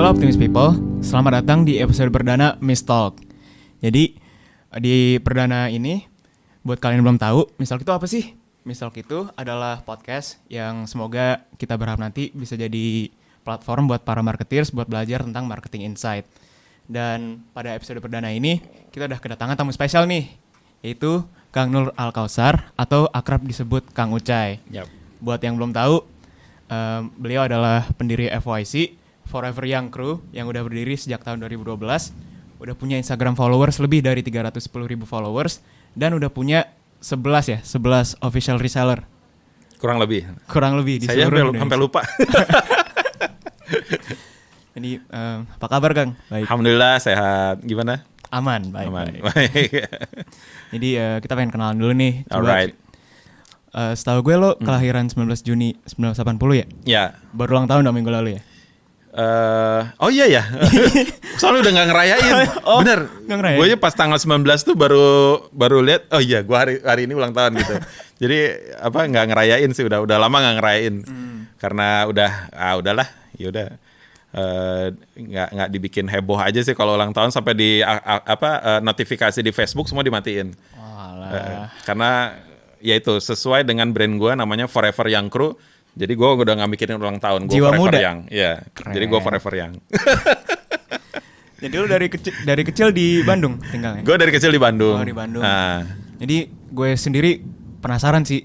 Halo Optimus People, selamat datang di episode perdana Miss Talk. Jadi di perdana ini, buat kalian yang belum tahu, Miss Talk itu apa sih? Miss Talk itu adalah podcast yang semoga kita berharap nanti bisa jadi platform buat para marketeers buat belajar tentang marketing insight. Dan pada episode perdana ini, kita udah kedatangan tamu spesial nih, yaitu Kang Nur Alkausar atau akrab disebut Kang Ucai. Yep. Buat yang belum tahu, beliau adalah pendiri FYC, Forever Young Crew, yang udah berdiri sejak tahun 2012, udah punya Instagram followers lebih dari 310.000 followers, dan udah punya 11 official reseller. Kurang lebih Di saya seluruh Indonesia. sampai lupa. Jadi apa kabar Kang? Baik. Alhamdulillah sehat. Gimana? Aman, baik. Aman. Baik. Jadi kita pengen kenalan dulu nih. Alright. Setahu gue lo kelahiran 19 Juni 1980 ya? Ya. Baru ulang tahun dong minggu lalu ya? Oh iya ya. Soalnya udah nggak ngerayain. Oh, bener. nggak ngerayain. Gue pas tanggal 19 tuh baru lihat. Oh iya, gue hari ini ulang tahun gitu. Jadi nggak ngerayain sih. Udah lama nggak ngerayain. Karena udahlah. Yaudah. Nggak dibikin heboh aja sih kalau ulang tahun sampai di notifikasi di Facebook semua dimatiin. Karena ya itu sesuai dengan brand gue namanya Forever Young Crew. Jadi gue udah gak mikirin ulang tahun, gue Forever muda. Young. Iya. Jadi gue Forever Young. Jadi lu dari kecil di Bandung tinggalnya? Gue dari kecil di Bandung. Oh, di Bandung. Jadi gue sendiri penasaran sih.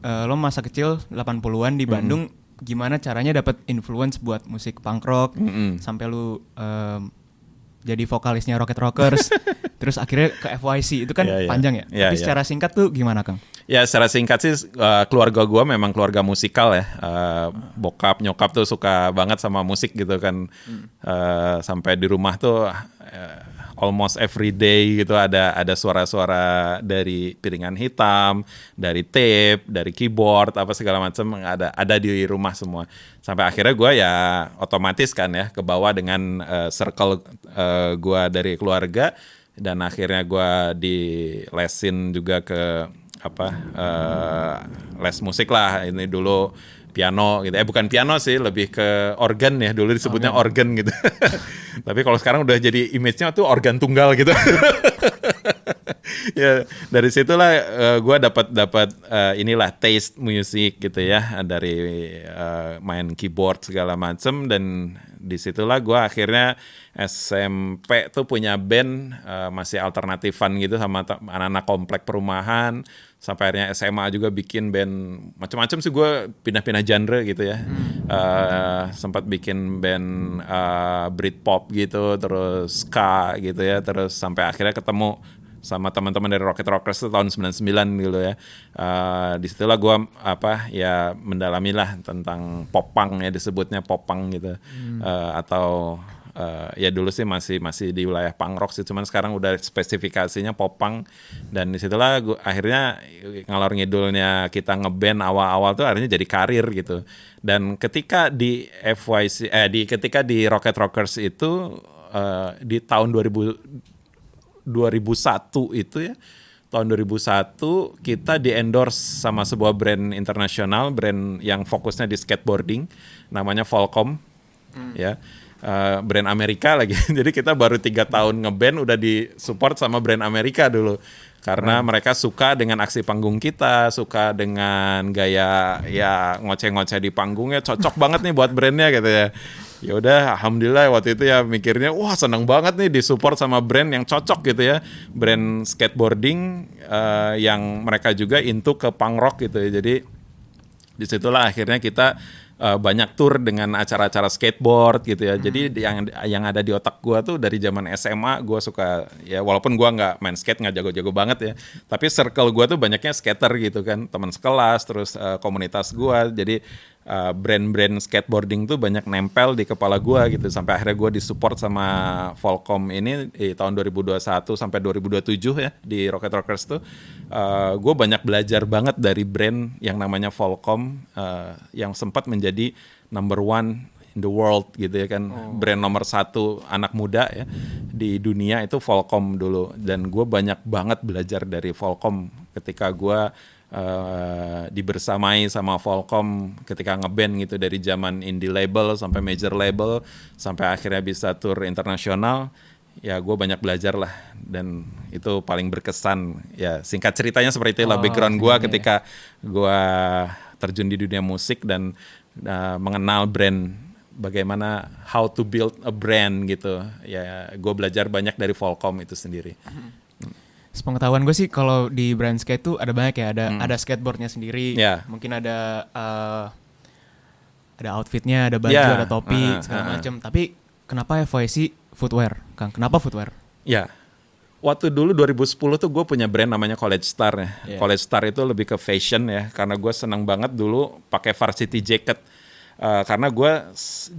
Lo masa kecil 80-an di Bandung, gimana caranya dapat influence buat musik punk rock sampai lu jadi vokalisnya Rocket Rockers, terus akhirnya ke FYC, itu kan panjang ya? Tapi secara singkat tuh gimana Kang? Ya secara singkat sih keluarga gue memang keluarga musikal ya. Bokap nyokap tuh suka banget sama musik gitu kan. Sampai di rumah tuh almost every day gitu ada suara-suara dari piringan hitam, dari tape, dari keyboard, apa segala macam ada di rumah semua. Sampai akhirnya gue ya otomatis kan ya ke bawah dengan circle gue dari keluarga, dan akhirnya gue dilesin juga ke les musik lah. Ini dulu piano gitu. Bukan piano sih, lebih ke organ ya. Dulu disebutnya organ gitu. Tapi kalau sekarang udah jadi image-nya tuh organ tunggal gitu. Ya dari situlah gue dapat inilah taste musik gitu ya, dari main keyboard segala macem. Dan disitulah gue akhirnya SMP tuh punya band masih alternatifan gitu sama anak-anak komplek perumahan. Sampai akhirnya SMA juga bikin band macam-macam sih, gue pindah-pindah genre gitu ya. Sempat bikin band Britpop gitu, terus ska gitu ya, terus sampai akhirnya ketemu sama teman-teman dari Rocket Rockers itu tahun 99 gitu ya. Disitulah gue mendalami lah tentang pop punk ya, disebutnya pop punk gitu. Atau ya dulu sih masih di wilayah punk rock sih, cuman sekarang udah spesifikasinya pop punk. Dan disitulah gue akhirnya ngalor ngidulnya kita ngeband awal-awal tuh akhirnya jadi karir gitu. Dan ketika di FYC ketika di Rocket Rockers itu di tahun 2001 itu ya, tahun 2001 kita di-endorse sama sebuah brand internasional, brand yang fokusnya di skateboarding, namanya Volcom. Ya. Brand Amerika lagi. Jadi kita baru 3 tahun ngeband udah disupport sama brand Amerika dulu. Karena mereka suka dengan aksi panggung kita, suka dengan gaya ya ngoceh-ngoceh di panggungnya, cocok banget nih buat brandnya gitu ya. Ya udah, alhamdulillah waktu itu ya mikirnya wah seneng banget nih disupport sama brand yang cocok gitu ya. Brand skateboarding yang mereka juga into ke punk rock gitu ya. Jadi disitulah akhirnya kita banyak tour dengan acara-acara skateboard gitu ya. Jadi yang ada di otak gue tuh dari zaman SMA gue suka ya, walaupun gue nggak main skate, nggak jago-jago banget ya, tapi circle gue tuh banyaknya skater gitu kan, teman sekelas, terus komunitas gue. Jadi brand-brand skateboarding tuh banyak nempel di kepala gue gitu, sampai akhirnya gue disupport sama Volcom ini di tahun 2021 sampai 2027 ya di Rocket Rockers tuh. Gue banyak belajar banget dari brand yang namanya Volcom, yang sempat menjadi number one in the world gitu ya kan. Brand nomor 1 anak muda ya di dunia itu Volcom dulu. Dan gue banyak banget belajar dari Volcom ketika gue dibersamai sama Volcom ketika ngeband gitu dari zaman indie label sampai major label sampai akhirnya bisa tour internasional. Ya gue banyak belajar lah dan itu paling berkesan. Ya singkat ceritanya seperti itulah background gue ketika gue terjun di dunia musik dan mengenal brand, bagaimana how to build a brand gitu. Ya gue belajar banyak dari Volcom itu sendiri. Sepengetahuan gue sih kalau di brand skate tuh ada banyak ya, ada skateboardnya sendiri, mungkin ada outfitnya, ada baju, ada topi segala macam. Tapi kenapa FYC footwear, Kang? Kenapa footwear? Ya, waktu dulu 2010 tuh gue punya brand namanya College Star ya. College Star itu lebih ke fashion ya, karena gue senang banget dulu pakai varsity jacket. Karena gue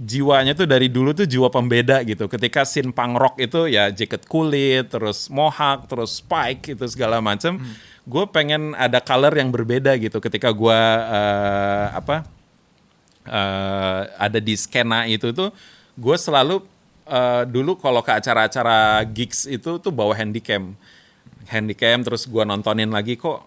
jiwanya tuh dari dulu tuh jiwa pembeda gitu. Ketika scene punk rock itu ya jaket kulit, terus mohawk, terus spike itu segala macam. Gue pengen ada color yang berbeda gitu. Ketika gue ada di skena itu tuh, gue selalu dulu kalau ke acara-acara gigs itu tuh bawa handycam terus gue nontonin lagi kok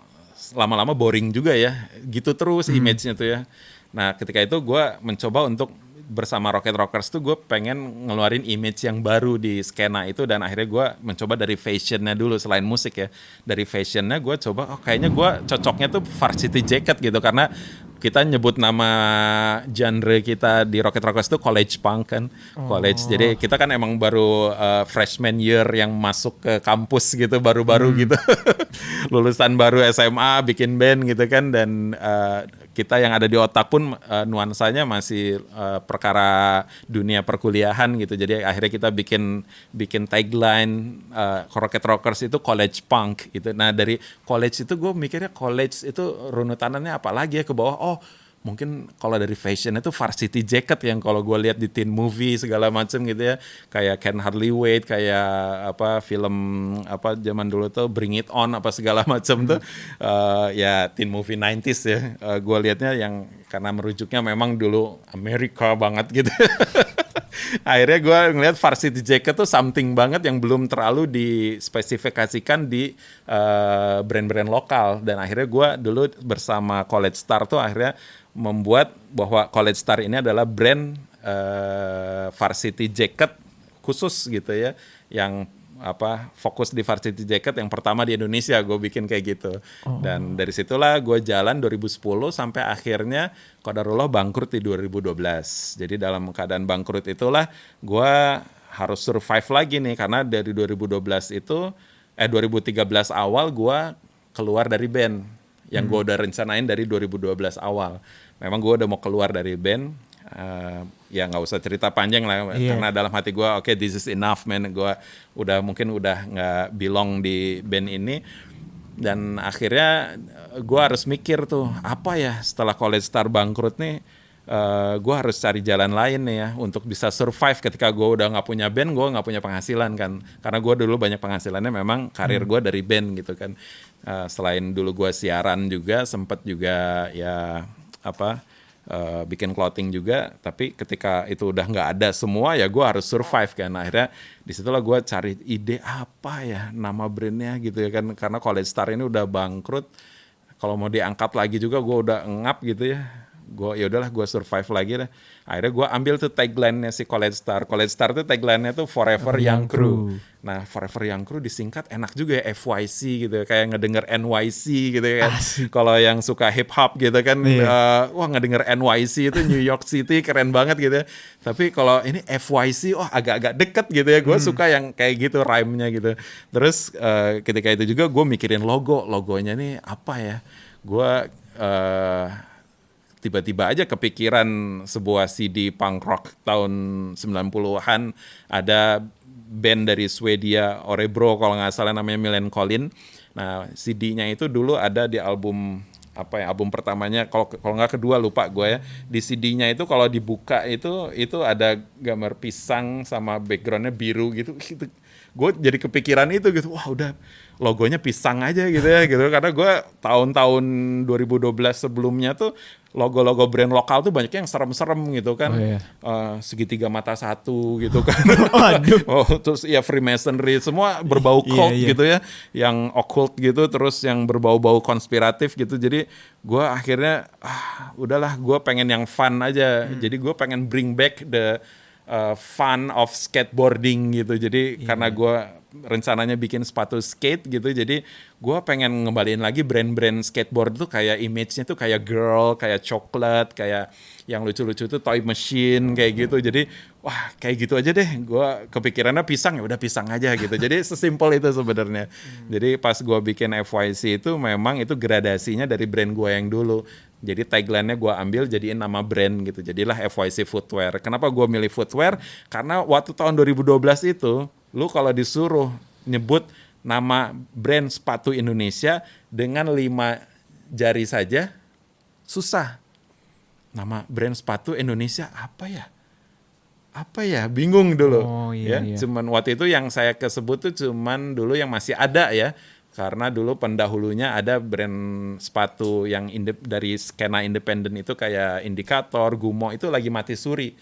lama-lama boring juga ya. Gitu terus image-nya tuh ya. Nah ketika itu gue mencoba untuk bersama Rocket Rockers tuh gue pengen ngeluarin image yang baru di skena itu dan akhirnya gue mencoba dari fashionnya dulu selain musik ya. Dari fashionnya gue coba kayaknya gue cocoknya tuh varsity jacket gitu karena kita nyebut nama genre kita di Rocket Rockers itu college punk kan. College. Jadi kita kan emang baru freshman year yang masuk ke kampus gitu baru-baru gitu. Lulusan baru SMA bikin band gitu kan dan kita yang ada di otak pun nuansanya masih perkara dunia perkuliahan gitu. Jadi akhirnya kita bikin tagline Rocket Rockers itu college punk gitu. Nah dari college itu gue mikirnya college itu runutanannya apa lagi ya ke bawah. Mungkin kalau dari fashion itu varsity jacket yang kalau gue lihat di teen movie segala macam gitu ya, kayak Can't Hardly Wait, kayak film zaman dulu tuh Bring It On segala macam tuh ya teen movie 90s ya. Gue lihatnya yang karena merujuknya memang dulu Amerika banget gitu. Akhirnya gue ngeliat varsity jacket tuh something banget yang belum terlalu dispesifikasikan di brand-brand lokal. Dan akhirnya gue dulu bersama College Star tuh akhirnya membuat bahwa College Star ini adalah brand varsity jacket khusus gitu ya, yang fokus di varsity jacket yang pertama di Indonesia gue bikin kayak gitu. Dan dari situlah gue jalan 2010 sampai akhirnya qadarullah bangkrut di 2012. Jadi dalam keadaan bangkrut itulah gue harus survive lagi nih karena dari 2012 itu 2013 awal gue keluar dari band yang gue udah rencanain dari 2012 awal. Memang gue udah mau keluar dari band. Ya nggak usah cerita panjang lah karena dalam hati gue oke, this is enough man, gue mungkin udah nggak belong di band ini dan akhirnya gue harus mikir tuh apa ya setelah College Star bangkrut nih, gue harus cari jalan lain nih ya untuk bisa survive ketika gue udah nggak punya band, gue nggak punya penghasilan kan, karena gue dulu banyak penghasilannya memang karir gue dari band gitu kan. Selain dulu gue siaran juga sempat juga ya bikin clothing juga, tapi ketika itu udah nggak ada semua ya gue harus survive kan. Akhirnya disitulah gue cari ide apa ya nama brandnya gitu ya kan, karena College Star ini udah bangkrut, kalau mau diangkat lagi juga gue udah ngap gitu ya. Ya udahlah gue survive lagi deh. Akhirnya gue ambil tuh tagline-nya si College Star. College Star tuh tagline-nya tuh Forever Young Crew. Nah Forever Young Crew disingkat enak juga ya, FYC gitu ya, kayak ngedenger NYC gitu ya kan. Kalau yang suka hip hop gitu kan, wah ngedenger NYC itu New York City keren banget gitu ya. Tapi kalau ini FYC, agak-agak deket gitu ya. Gue suka yang kayak gitu rhyme-nya gitu. Terus ketika itu juga gue mikirin logonya nih apa ya. Gue tiba-tiba aja kepikiran sebuah CD punk rock tahun 90-an, ada band dari Swedia, Orebro kalau nggak salah namanya Millencolin. Nah, CD-nya itu dulu ada di album album pertamanya, kalau nggak kedua lupa gue ya. Di CD-nya itu kalau dibuka itu ada gambar pisang sama background-nya biru gitu. gue jadi kepikiran itu gitu, wah udah logonya pisang aja gitu ya gitu, karena gue tahun-tahun 2012 sebelumnya tuh logo-logo brand lokal tuh banyak yang serem-serem gitu kan. Oh, iya. Segitiga mata satu gitu kan. Waduh. Terus ya Freemasonry semua berbau Iya, cult iya. gitu ya, yang occult gitu, terus yang berbau-bau konspiratif gitu. Jadi gue akhirnya udahlah, gue pengen yang fun aja. Jadi gue pengen bring back the fun of skateboarding gitu. Jadi karena gue rencananya bikin sepatu skate gitu, jadi gue pengen ngembaliin lagi brand-brand skateboard tuh kayak image-nya tuh kayak girl, kayak coklat, kayak yang lucu-lucu tuh toy machine kayak gitu. Jadi wah kayak gitu aja deh. Gue kepikirannya pisang, ya udah pisang aja gitu. Jadi sesimpel itu sebenarnya. Jadi pas gue bikin FYC itu memang itu gradasinya dari brand gue yang dulu. Jadi tagline-nya gue ambil jadiin nama brand gitu. Jadilah FYC Footwear. Kenapa gue milih footwear? Karena waktu tahun 2012 itu, lu kalau disuruh nyebut nama brand sepatu Indonesia dengan 5 jari saja, susah. Nama brand sepatu Indonesia apa ya? Apa ya? Bingung dulu. Oh, iya, iya. Cuman waktu itu yang saya kesebut tuh cuman dulu yang masih ada ya. Karena dulu pendahulunya ada brand sepatu yang dari skena independen itu kayak Indikator, Gumo itu lagi mati suri.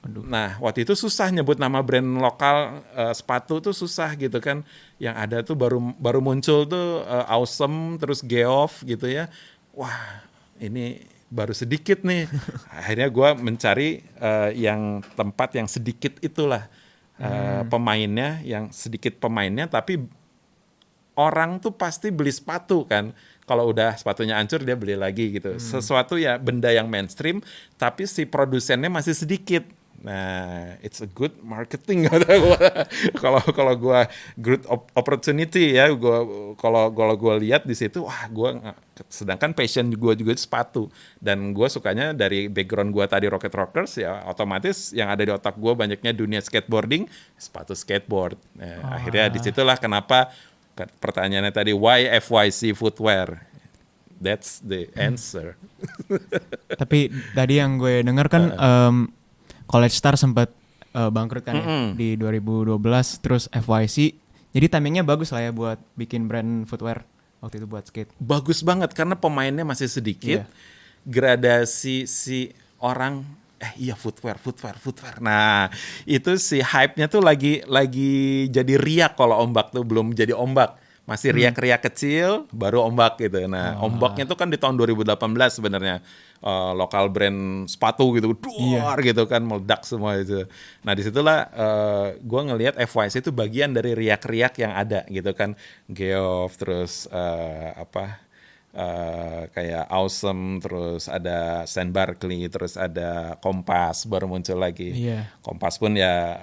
Nah waktu itu susah nyebut nama brand lokal sepatu tuh susah gitu kan. Yang ada tuh baru muncul tuh Awesome, terus Geoff gitu ya. Wah ini baru sedikit nih. Akhirnya gue mencari yang tempat yang sedikit itulah pemainnya, yang sedikit pemainnya tapi orang tuh pasti beli sepatu kan. Kalau udah sepatunya hancur dia beli lagi gitu. Sesuatu ya benda yang mainstream tapi si produsennya masih sedikit. Nah, it's a good marketing kalau gue good opportunity ya. Kalau gue lihat di situ, wah sedangkan passion gue juga sepatu dan gue sukanya dari background gue tadi Rocket Rockers ya, otomatis yang ada di otak gue banyaknya dunia skateboarding, sepatu skateboard. Nah, akhirnya disitulah kenapa pertanyaannya tadi why FYC Footwear. That's the answer. Tapi tadi yang gue dengar kan College Star sempat bangkrut kan ya, di 2012, terus FYC. Jadi timingnya bagus lah ya buat bikin brand footwear waktu itu buat skate. Bagus banget karena pemainnya masih sedikit. Iya. Gradasi si orang footwear. Nah, itu si hype-nya tuh lagi jadi riak kalau ombak tuh belum jadi ombak. Masih riak-riak kecil baru ombak gitu. Nah, ombaknya tuh kan di tahun 2018 sebenarnya. Lokal brand sepatu gitu, duar gitu kan, meledak semua itu. Nah disitulah gue ngelihat FYC itu bagian dari riak-riak yang ada gitu kan, Geoff, terus kayak Awesome, terus ada Saint Barkley, terus ada Kompas baru muncul lagi. Iya. Kompas pun ya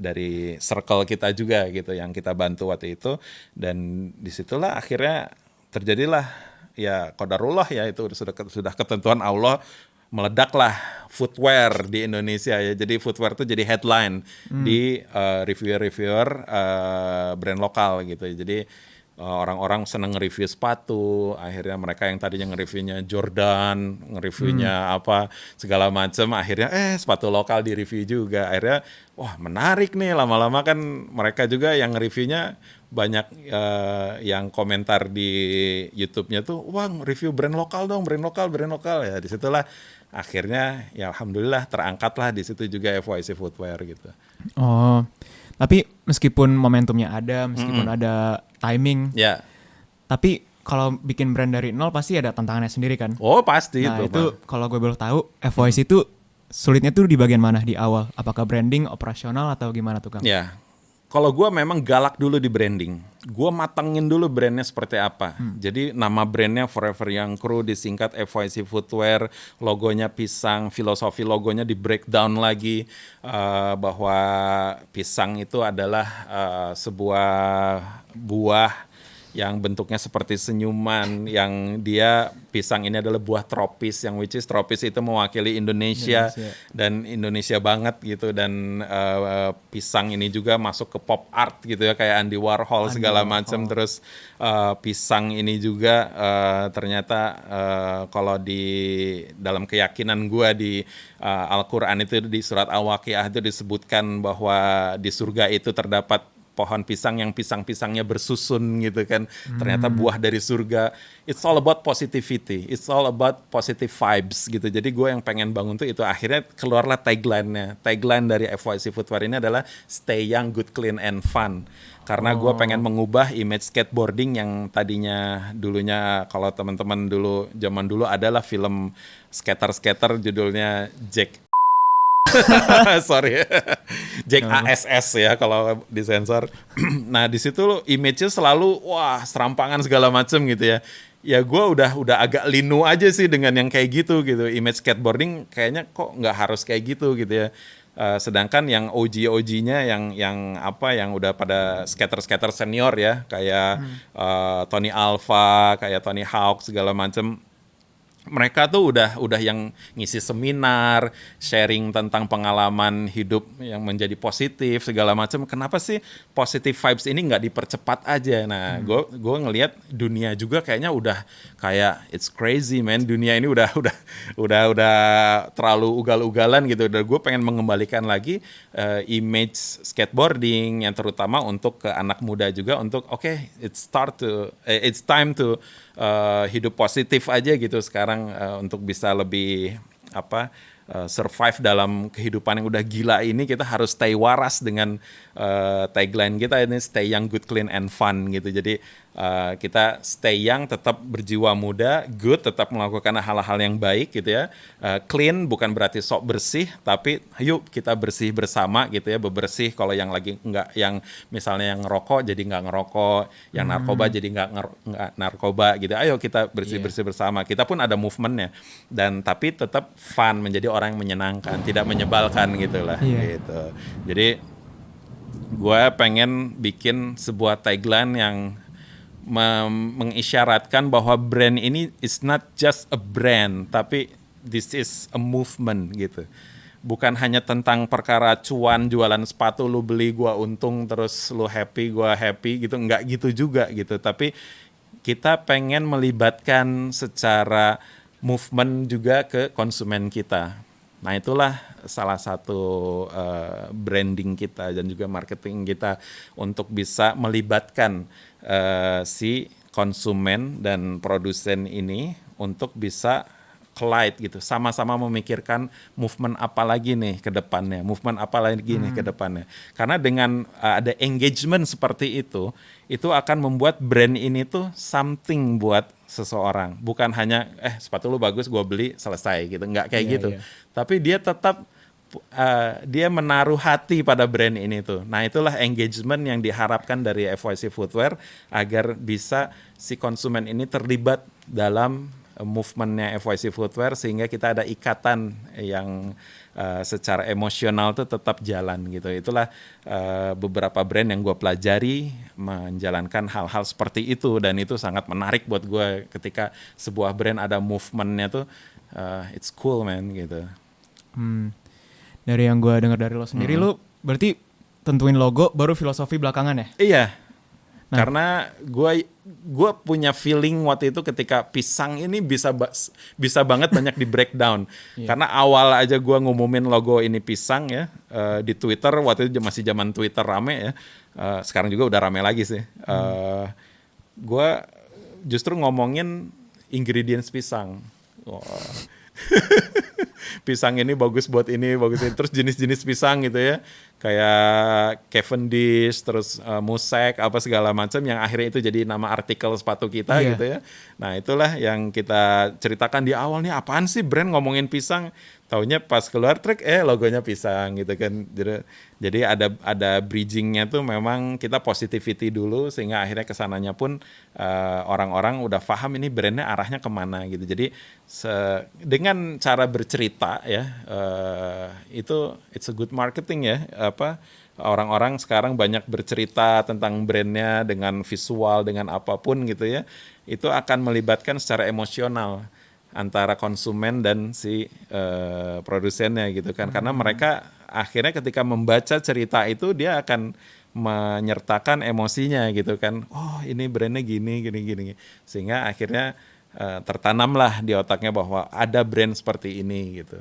dari circle kita juga gitu yang kita bantu waktu itu, dan disitulah akhirnya terjadilah ya qadarullah ya, itu sudah ketentuan Allah, meledaklah footwear di Indonesia ya. Jadi footwear itu jadi headline di reviewer brand lokal gitu. Jadi orang-orang seneng nge-review sepatu, akhirnya mereka yang tadinya nge-reviewnya Jordan, nge-reviewnya apa segala macam, akhirnya sepatu lokal di-review juga. Akhirnya wah menarik nih, lama-lama kan mereka juga yang nge-reviewnya banyak yang komentar di YouTube-nya tuh, wah review brand lokal dong, brand lokal ya. Disitulah akhirnya ya alhamdulillah terangkatlah di situ juga FYC Footwear gitu. Oh, tapi meskipun momentumnya ada, meskipun ada timing, Ya. tapi kalau bikin brand dari nol pasti ada tantangannya sendiri kan. Oh pasti Nah itu. itu kalau gue boleh tahu, FYC itu sulitnya tuh di bagian mana di awal? Apakah branding, operasional atau gimana tuh Kang? Ya. Kalau gue memang galak dulu di branding. Gue matengin dulu brandnya seperti apa. Jadi nama brandnya Forever Young Crew disingkat FYC Footwear. Logonya pisang, filosofi logonya di breakdown lagi. Bahwa pisang itu adalah sebuah buah yang bentuknya seperti senyuman, yang dia pisang ini adalah buah tropis, yang which is tropis itu mewakili Indonesia. Dan Indonesia banget gitu, dan pisang ini juga masuk ke pop art gitu ya, kayak Andy Warhol segala macam. Terus pisang ini juga ternyata kalau di dalam keyakinan gua di Al-Quran itu di surat Al-Waqiah itu disebutkan bahwa di surga itu terdapat pohon pisang yang pisang-pisangnya bersusun gitu kan. Ternyata buah dari surga. It's all about positivity. It's all about positive vibes gitu. Jadi gue yang pengen bangun tuh itu akhirnya keluarlah tagline-nya. Tagline dari FYC Footwear ini adalah stay young, good, clean, and fun. Karena gue pengen mengubah image skateboarding yang tadinya dulunya kalau teman-teman dulu zaman dulu adalah film skater-skater judulnya Jack sorry Jack ASS ya kalau disensor. Nah di situ image-nya selalu wah serampangan segala macem gitu ya. Ya gue udah agak linu aja sih dengan yang kayak gitu. Image skateboarding kayaknya kok nggak harus kayak gitu ya. Sedangkan yang OG-nya yang udah pada skater senior ya kayak Tony Alva, kayak Tony Hawk segala macem. Mereka tuh udah yang ngisi seminar, sharing tentang pengalaman hidup yang menjadi positif segala macam. Kenapa sih positive vibes ini nggak dipercepat aja? Nah, gue ngelihat dunia juga kayaknya udah kayak it's crazy man. Dunia ini udah terlalu ugal-ugalan gitu. Dan gue pengen mengembalikan lagi image skateboarding yang terutama untuk ke anak muda juga untuk it's time to hidup positif aja gitu sekarang untuk bisa lebih survive dalam kehidupan yang udah gila ini kita harus stay waras dengan tagline kita ini stay young, good, clean, and fun gitu. Jadi kita stay young, tetap berjiwa muda, good, tetap melakukan hal-hal yang baik gitu ya. Clean bukan berarti sok bersih, tapi yuk kita bersih bersama gitu ya. Bebersih kalau yang lagi nggak, yang misalnya yang ngerokok jadi nggak ngerokok, yang narkoba jadi nggak narkoba gitu. Ayo kita bersih-bersih bersama. Kita pun ada movementnya, dan tapi tetap fun, menjadi orang yang menyenangkan, tidak menyebalkan gitulah. Gitu. Jadi gue pengen bikin sebuah tagline yang mengisyaratkan bahwa brand ini is not just a brand, tapi this is a movement gitu. Bukan hanya tentang perkara cuan, jualan sepatu lu beli gua untung terus lu happy gua happy gitu, enggak gitu juga gitu. Tapi kita pengen melibatkan secara movement juga ke konsumen kita. Nah itulah salah satu branding kita dan juga marketing kita untuk bisa melibatkan si konsumen dan produsen ini untuk bisa collide gitu, sama-sama memikirkan movement apa lagi nih ke depannya, Karena dengan ada engagement seperti itu akan membuat brand ini tuh something buat seseorang. Bukan hanya sepatu lu bagus gue beli selesai gitu, nggak kayak gitu. Tapi dia tetap dia menaruh hati pada brand ini tuh. Nah itulah engagement yang diharapkan dari FYC Footwear agar bisa si konsumen ini terlibat dalam movementnya FYC Footwear sehingga kita ada ikatan yang secara emosional tuh tetap jalan gitu. Itulah beberapa brand yang gue pelajari menjalankan hal-hal seperti itu, dan itu sangat menarik buat gue ketika sebuah brand ada movementnya tuh it's cool man gitu. Dari yang gue dengar dari lo sendiri, lo berarti tentuin logo baru filosofi belakangan ya? Iya. Nah. Karena gue punya feeling waktu itu ketika pisang ini bisa banget banyak di breakdown. Karena awal aja gue ngumumin logo ini pisang ya di Twitter, waktu itu masih zaman Twitter rame ya. Sekarang juga udah rame lagi sih. Gue justru ngomongin ingredients pisang. Pisang ini bagus buat ini, bagus ini. Terus jenis-jenis pisang gitu ya, kayak Cavendish, terus Musek, apa segala macam yang akhirnya itu jadi nama artikel sepatu kita gitu ya. Nah itulah yang kita ceritakan di awal nih, apaan sih brand ngomongin pisang, taunya pas keluar trek logonya pisang gitu kan. Jadi ada bridgingnya tuh, memang kita positivity dulu sehingga akhirnya kesananya pun orang-orang udah paham ini brandnya arahnya kemana gitu. Jadi dengan cara bercerita ya itu it's a good marketing ya. Orang-orang sekarang banyak bercerita tentang brandnya dengan visual, dengan apapun gitu ya. Itu akan melibatkan secara emosional antara konsumen dan si produsennya gitu kan. Karena mereka akhirnya ketika membaca cerita itu dia akan menyertakan emosinya gitu kan. Oh ini brandnya gini. Sehingga akhirnya tertanamlah di otaknya bahwa ada brand seperti ini gitu.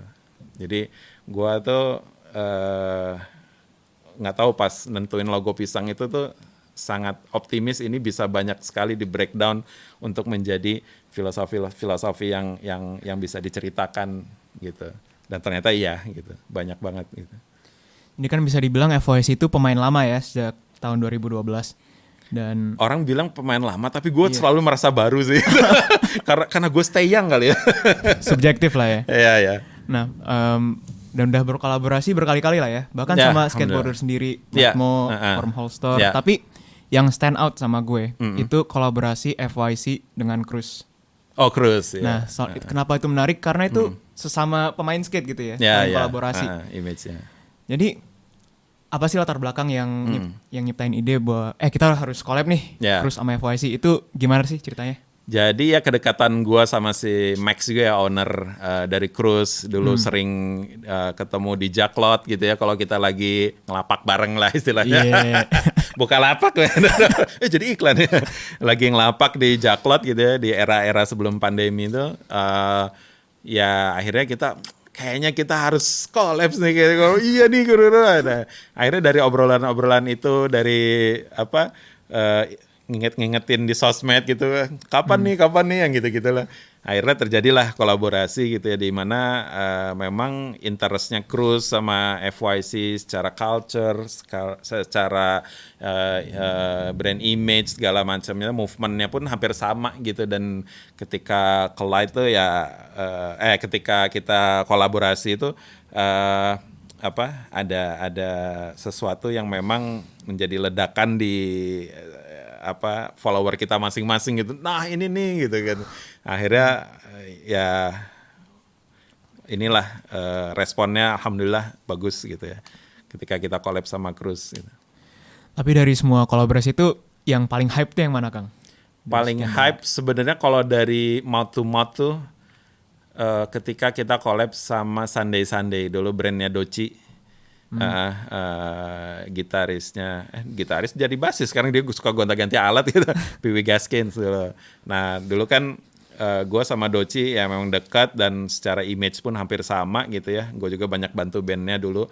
Jadi gua tuh nggak tahu pas nentuin logo pisang itu tuh sangat optimis ini bisa banyak sekali di breakdown untuk menjadi filosofi yang bisa diceritakan gitu. Dan ternyata iya gitu, banyak banget gitu. Ini kan bisa dibilang FOIC itu pemain lama ya sejak tahun 2012. Dan orang bilang pemain lama tapi gue selalu merasa baru sih. karena gue stay young kali ya. Subjektif lah ya. Iya ya. Nah, dan udah berkolaborasi berkali-kali lah ya. Bahkan Ya, sama skateboarder sendiri, Ya, Matmo, Wormholster. Ya. Tapi yang stand out sama gue itu kolaborasi FYC dengan Cruz. Oh, Cruz ya. Nah, kenapa itu menarik? Karena itu sesama pemain skate gitu ya, Ya, saling ya. kolaborasi. Image-nya. Jadi apa sih latar belakang yang nyiptain ide bahwa kita harus collab nih, Ya. Cruz sama FYC, itu gimana sih ceritanya? Jadi ya kedekatan gue sama si Max juga ya, owner dari Cruz. Dulu sering ketemu di Jacklot gitu ya, kalau kita lagi ngelapak bareng lah istilahnya. Yeah. Buka lapak jadi iklan ya. Lagi ngelapak di Jacklot gitu ya, di era-era sebelum pandemi itu. Ya akhirnya kayaknya kita harus collab nih. Iya nih. Nah, akhirnya dari obrolan-obrolan itu, dari ngingetin di sosmed gitu, kapan nih yang gitu-gitu lah. Akhirnya terjadilah kolaborasi gitu ya, di mana memang interestnya Cruz sama FYC secara culture, secara brand image segala macamnya, movementnya pun hampir sama gitu. Dan ketika collide tuh ya, ketika kita kolaborasi itu ada sesuatu yang memang menjadi ledakan di follower kita masing-masing gitu. Nah ini nih gitu kan. Akhirnya ya inilah responnya alhamdulillah bagus gitu ya, ketika kita collab sama Cruz gitu. Tapi dari semua kolaborasi itu yang paling hype tuh yang mana, Kang? Paling hype sebenarnya kalau dari mouth to mouth tuh ketika kita collab sama Sunday Sunday, dulu brandnya Doci. Gitaris jadi basis, sekarang dia suka gonta-ganti alat gitu. Piwi Gaskins dulu. Nah dulu kan gue sama Doci ya memang dekat, dan secara image pun hampir sama gitu ya. Gue juga banyak bantu bandnya dulu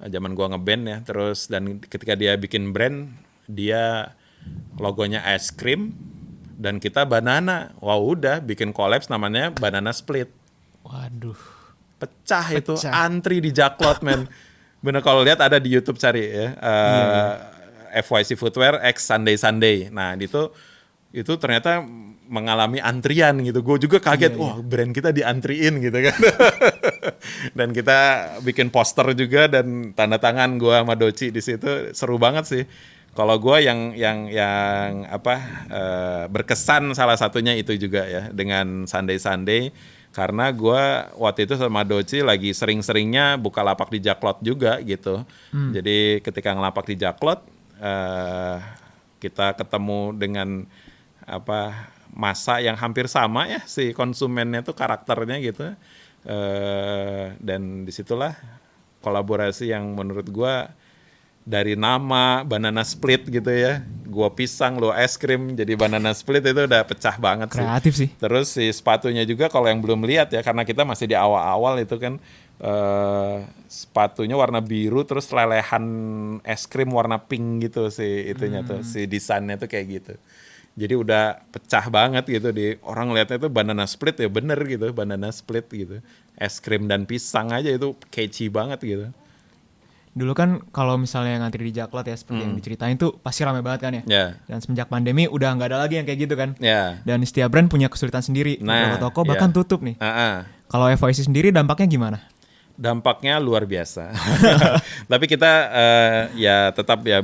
zaman gue ngeband ya. Terus dan ketika dia bikin brand, dia logonya es krim dan kita banana. Wah udah bikin collabs namanya Banana Split. Waduh. Pecah itu, antri di Jacklot men. Bener, kalau lihat ada di YouTube, cari ya, FYC Footwear X Sunday Sunday. Nah itu ternyata mengalami antrian gitu. Gue juga kaget, wah brand kita diantriin gitu kan. Dan kita bikin poster juga dan tanda tangan gue sama Doci di situ, seru banget sih. Kalau gue yang berkesan salah satunya itu juga ya, dengan Sunday Sunday. Karena gue waktu itu sama Doci lagi sering-seringnya buka lapak di Jacklot juga gitu. Jadi ketika ngelapak di Jacklot, kita ketemu dengan masa yang hampir sama ya, si konsumennya tuh karakternya gitu. Dan disitulah kolaborasi yang menurut gue, dari nama Banana Split gitu ya, gua pisang, lo es krim, jadi Banana Split, itu udah pecah banget sih. Kreatif sih. Terus si sepatunya juga, kalau yang belum lihat ya, karena kita masih di awal-awal itu kan, sepatunya warna biru, terus lelehan es krim warna pink gitu si itunya tuh, si desainnya tuh kayak gitu. Jadi udah pecah banget gitu, di orang lihatnya tuh Banana Split ya, bener gitu, Banana Split gitu. Es krim dan pisang aja itu catchy banget gitu. Dulu kan kalau misalnya ngantri di Jacklot ya, seperti yang diceritain tuh pasti ramai banget kan ya. Yeah. Dan semenjak pandemi udah nggak ada lagi yang kayak gitu kan. Yeah. Dan setiap brand punya kesulitan sendiri. Beberapa toko bahkan tutup nih. Kalau FYC sendiri dampaknya gimana? Dampaknya luar biasa. Tapi kita ya tetap ya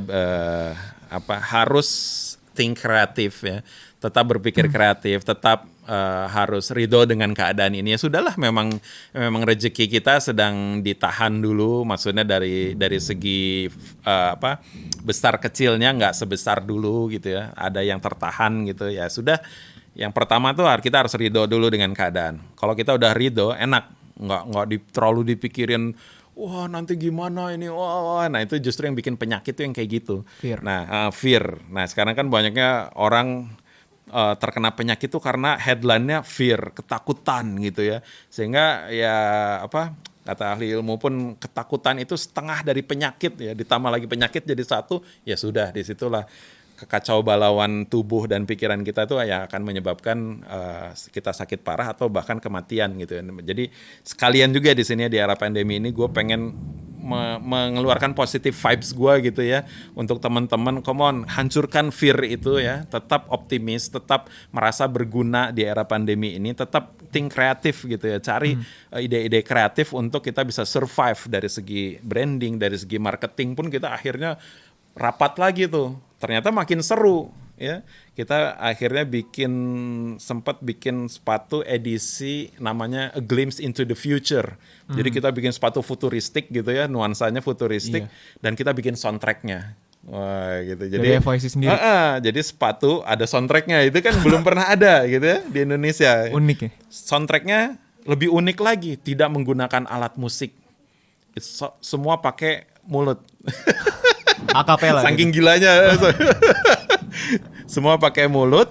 harus think kreatif ya. Tetap berpikir kreatif, tetap harus ridho dengan keadaan ini. Ya sudahlah, memang rezeki kita sedang ditahan dulu, maksudnya dari segi besar kecilnya nggak sebesar dulu gitu ya. Ada yang tertahan gitu ya. Sudah, yang pertama tuh kita harus ridho dulu dengan keadaan. Kalau kita udah ridho, enak, nggak terlalu dipikirin, wah nanti gimana ini, wah. Nah itu justru yang bikin penyakit tuh yang kayak gitu. Fear. Nah fear. Nah sekarang kan banyaknya orang terkena penyakit itu karena headline-nya fear, ketakutan gitu ya. Sehingga ya apa kata ahli ilmu pun ketakutan itu setengah dari penyakit ya, ditambah lagi penyakit jadi satu, ya sudah disitulah kekacau balauan tubuh dan pikiran kita tuh ya akan menyebabkan kita sakit parah atau bahkan kematian gitu. Jadi sekalian juga di sini di era pandemi ini gue pengen mengeluarkan positive vibes gue gitu ya untuk teman-teman, come on, hancurkan fear itu ya, tetap optimis, tetap merasa berguna di era pandemi ini, tetap think kreatif gitu ya, cari ide-ide kreatif untuk kita bisa survive dari segi branding, dari segi marketing pun kita akhirnya rapat lagi tuh. Ternyata makin seru ya. Kita akhirnya sempat bikin sepatu edisi namanya A Glimpse into the Future. Jadi kita bikin sepatu futuristik gitu ya, nuansanya futuristik, dan kita bikin soundtracknya. Wah gitu. Jadi FYC sendiri. Jadi sepatu ada soundtracknya, itu kan belum pernah ada gitu ya di Indonesia. Unik ya. Soundtracknya lebih unik lagi, tidak menggunakan alat musik. Semua pakai mulut. Akapela. Saking gilanya. Semua pakai mulut,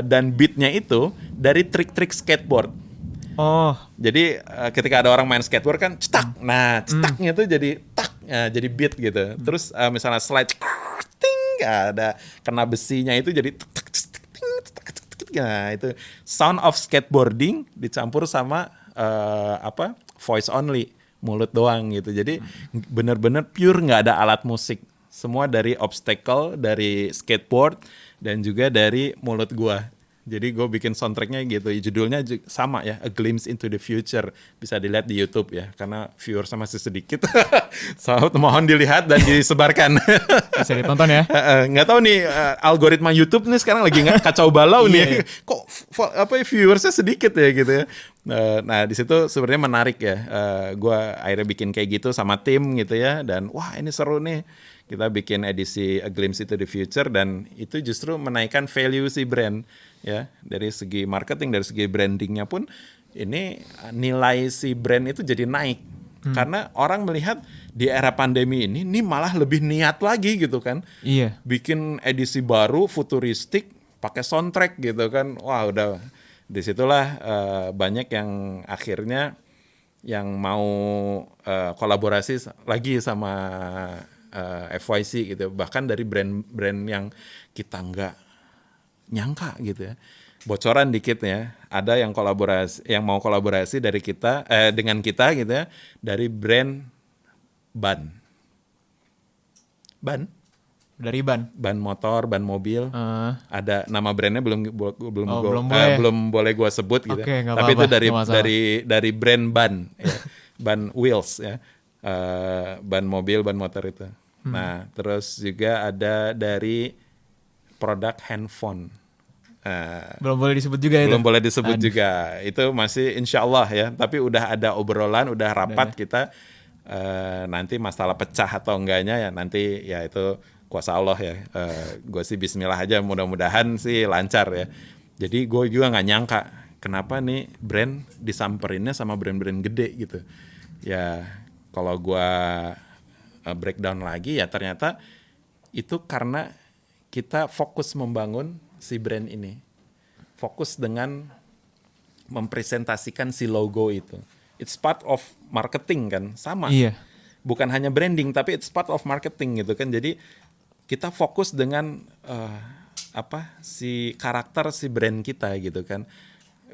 dan beatnya itu dari trik-trik skateboard. Oh. Jadi ketika ada orang main skateboard kan cetak. Nah, cetaknya tuh jadi tak, jadi beat gitu. Terus misalnya slide ting, ada kena besinya itu jadi tak, nah, itu sound of skateboarding dicampur sama voice only, mulut doang gitu. Jadi benar-benar pure, nggak ada alat musik. Semua dari obstacle, dari skateboard, dan juga dari mulut gua. Jadi gue bikin soundtracknya gitu. Judulnya sama ya, A Glimpse into the Future. Bisa dilihat di YouTube ya, karena viewersnya masih sedikit. So, mohon dilihat dan disebarkan. Bisa ditonton ya. Nggak tahu nih algoritma YouTube nih sekarang lagi kacau balau nih. Kok viewersnya sedikit ya gitu ya. Nah di situ sebenarnya menarik ya. Gue akhirnya bikin kayak gitu sama tim gitu ya. Dan wah ini seru nih. Kita bikin edisi A Glimpse into the Future, dan itu justru menaikkan value si brand ya, dari segi marketing, dari segi brandingnya pun ini nilai si brand itu jadi naik. Karena orang melihat di era pandemi ini malah lebih niat lagi gitu kan. Iya. Bikin edisi baru futuristik pakai soundtrack gitu kan. Wah udah disitulah banyak yang akhirnya yang mau kolaborasi lagi sama FYC gitu, bahkan dari brand-brand yang kita nggak nyangka gitu ya. Bocoran dikit ya, ada yang mau kolaborasi dari kita dengan kita gitu ya, dari brand ban Dari ban motor, ban mobil. Ada nama brandnya belum boleh gua sebut gitu. Oke, nggak tapi apa-apa, itu dari brand ban ya. Ban wheels ya. Ban mobil, ban motor itu. Nah, terus juga ada dari produk handphone. belum boleh disebut juga itu. Belum boleh disebut juga. Itu masih insya Allah ya. Tapi udah ada obrolan, udah rapat kita. Nanti masalah pecah atau enggaknya ya nanti ya itu kuasa Allah ya. Gue sih bismillah aja, mudah-mudahan sih lancar ya. Jadi gue juga nggak nyangka kenapa nih brand disamperinnya sama brand-brand gede gitu. Ya kalau gue breakdown lagi ya ternyata itu karena kita fokus membangun si brand ini. Fokus dengan mempresentasikan si logo itu. It's part of marketing kan, sama. Iya. Bukan hanya branding tapi it's part of marketing gitu kan. Jadi kita fokus dengan si karakter si brand kita gitu kan.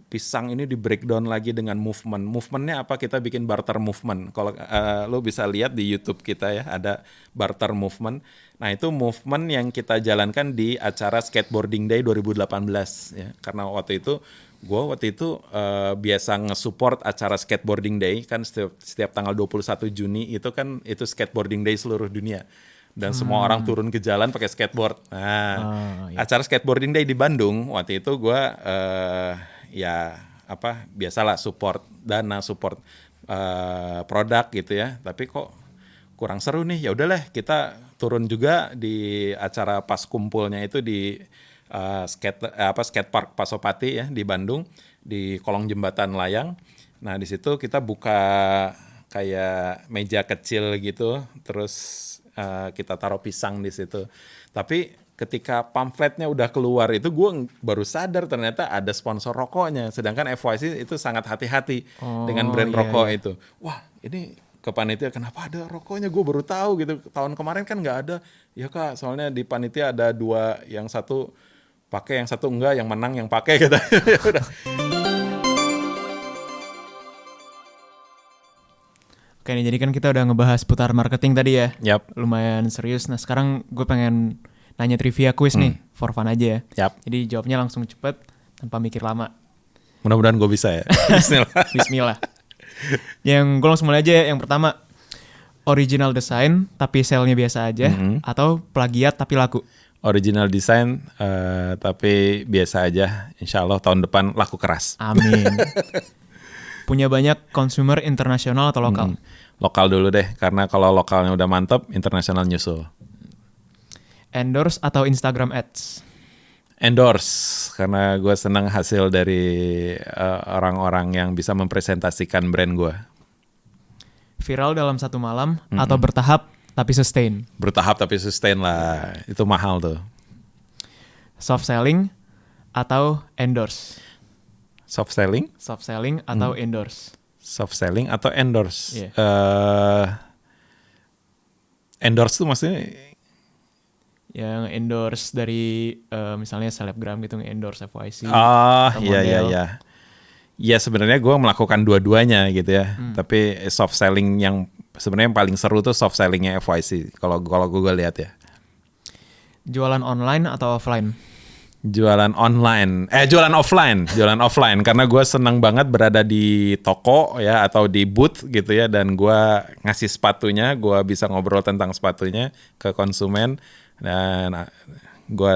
Pisang ini di breakdown lagi dengan movement. Movementnya apa? Kita bikin barter movement. Kalau lo bisa lihat di YouTube kita ya, ada barter movement. Nah itu movement yang kita jalankan di acara Skateboarding Day 2018 ya. Karena waktu itu gue biasa nge-support acara Skateboarding Day kan setiap tanggal 21 Juni itu kan itu Skateboarding Day seluruh dunia. Dan semua orang turun ke jalan pakai skateboard. Nah, acara Skateboarding Day di Bandung waktu itu gue biasalah support dana, support produk gitu ya. Tapi kok kurang seru nih. Ya udahlah kita turun juga di acara pas kumpulnya itu di skatepark Pasopati ya di Bandung, di kolong jembatan layang. Nah di situ kita buka kayak meja kecil gitu, terus kita taruh pisang di situ. Tapi ketika pamfletnya udah keluar itu gue baru sadar ternyata ada sponsor rokoknya. Sedangkan FYC itu sangat hati-hati dengan brand rokok itu. Wah, ini ke panitia kenapa ada rokoknya? Gue baru tahu gitu. Tahun kemarin kan nggak ada. Ya Kak, soalnya di panitia ada 2, yang satu pakai, yang satu enggak, yang menang yang pakai gitu. Udah. Oke nih, jadi kan kita udah ngebahas putar marketing tadi ya. Yap. Lumayan serius. Nah sekarang gue pengen nanya trivia quiz nih, for fun aja ya. Yap. Jadi jawabnya langsung cepet, tanpa mikir lama. Mudah-mudahan gue bisa ya. Bismillah. Bismillah. Yang gue langsung mulai aja ya. Yang pertama, original design tapi sale-nya biasa aja, atau plagiat tapi laku? Original design tapi biasa aja. Insya Allah tahun depan laku keras. Amin. Punya banyak consumer internasional atau lokal? Lokal dulu deh, karena kalau lokalnya udah mantep, internasional nyusul. Endorse atau Instagram ads? Endorse, karena gue senang hasil dari orang-orang yang bisa mempresentasikan brand gue. Viral dalam satu malam atau bertahap tapi sustain? Bertahap tapi sustain lah, itu mahal tuh. Soft selling atau endorse? Soft selling? Soft selling atau endorse? Soft selling atau endorse? Yeah. Endorse tuh maksudnya? Yang endorse dari misalnya selebgram gitu, endorse FYC. Iya. Ya sebenarnya gue melakukan dua-duanya gitu ya. Tapi soft selling yang sebenarnya yang paling seru tuh soft sellingnya FYC. Kalau gue lihat ya. Jualan online atau offline? Jualan offline karena gue senang banget berada di toko ya atau di booth gitu ya, dan gue ngasih sepatunya, gue bisa ngobrol tentang sepatunya ke konsumen dan gue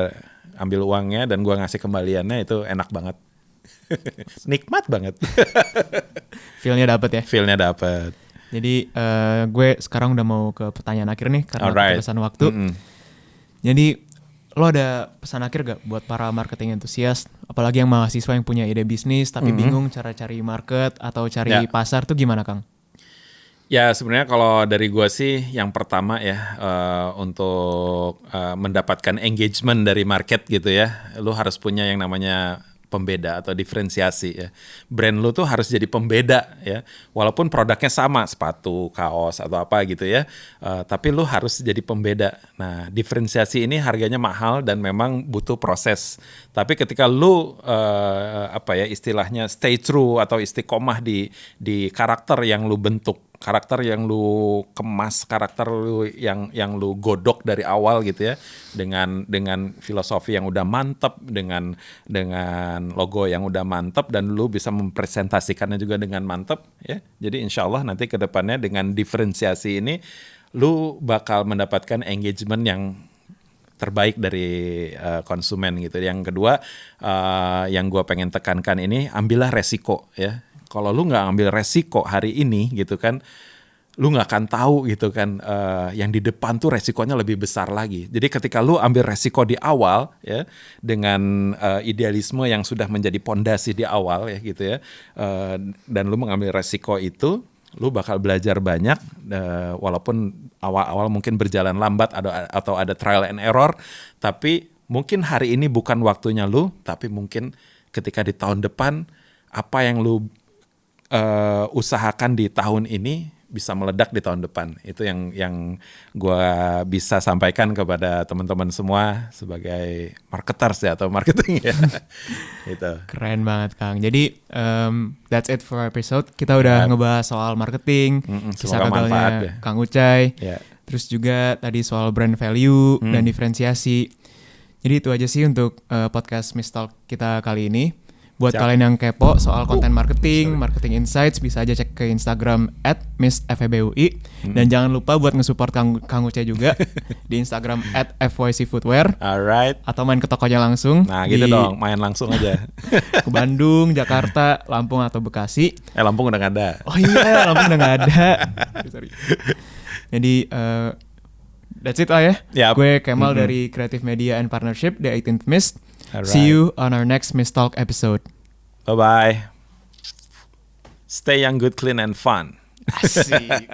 ambil uangnya dan gue ngasih kembaliannya, itu enak banget. Nikmat banget. Feel-nya dapet ya? Feel-nya dapet. Jadi gue sekarang udah mau ke pertanyaan akhir nih karena keterbatasan waktu. Jadi lo ada pesan akhir gak buat para marketing entusias, apalagi yang mahasiswa yang punya ide bisnis tapi bingung cara cari market atau cari pasar tuh gimana Kang? Ya sebenarnya kalau dari gue sih yang pertama ya untuk mendapatkan engagement dari market gitu ya, lo harus punya yang namanya pembeda atau diferensiasi ya. Brand lu tuh harus jadi pembeda ya. Walaupun produknya sama, sepatu, kaos atau apa gitu ya. Tapi lu harus jadi pembeda. Nah, diferensiasi ini harganya mahal dan memang butuh proses. Tapi ketika lu istilahnya stay true atau istiqomah di karakter yang lu bentuk, karakter yang lu kemas, karakter lu yang lu godok dari awal gitu ya, dengan filosofi yang udah mantep, dengan logo yang udah mantep, dan lu bisa mempresentasikannya juga dengan mantep ya. Jadi insya Allah nanti ke depannya dengan diferensiasi ini lu bakal mendapatkan engagement yang terbaik dari konsumen gitu. Yang kedua yang gue pengen tekankan ini, ambillah resiko ya. Kalau lu nggak ambil resiko hari ini gitu kan, lu nggak akan tahu gitu kan yang di depan tuh resikonya lebih besar lagi. Jadi ketika lu ambil resiko di awal ya, dengan idealisme yang sudah menjadi pondasi di awal ya gitu ya, dan lu mengambil resiko itu, lu bakal belajar banyak walaupun awal-awal mungkin berjalan lambat atau ada trial and error, tapi mungkin hari ini bukan waktunya lu, tapi mungkin ketika di tahun depan apa yang lu usahakan di tahun ini bisa meledak di tahun depan. Itu yang gue bisa sampaikan kepada teman-teman semua sebagai marketers ya, atau marketing ya. Gitu. Keren banget Kang. Jadi that's it for episode. Kita udah ngebahas soal marketing, kisah gagalnya Kang Ucai, terus juga tadi soal brand value dan diferensiasi. Jadi itu aja sih untuk podcast Mistalk kita kali ini. Buat kalian yang kepo soal konten marketing, marketing insights, bisa aja cek ke Instagram @mistfebui. Dan jangan lupa buat nge-support Kang Ucai juga di Instagram @fycfootwear. Alright. Atau main ke tokonya langsung. Nah gitu dong, main langsung aja. Ke Bandung, Jakarta, Lampung atau Bekasi. Lampung udah gak ada. Oh iya, Lampung udah gak ada. Sorry. Jadi that's it lah ya. Yep. Gue Kemal dari Creative Media and Partnership, The 18th Mist. Alright. See you on our next Mistalk episode. Bye-bye. Stay young, good, clean, and fun. Asik.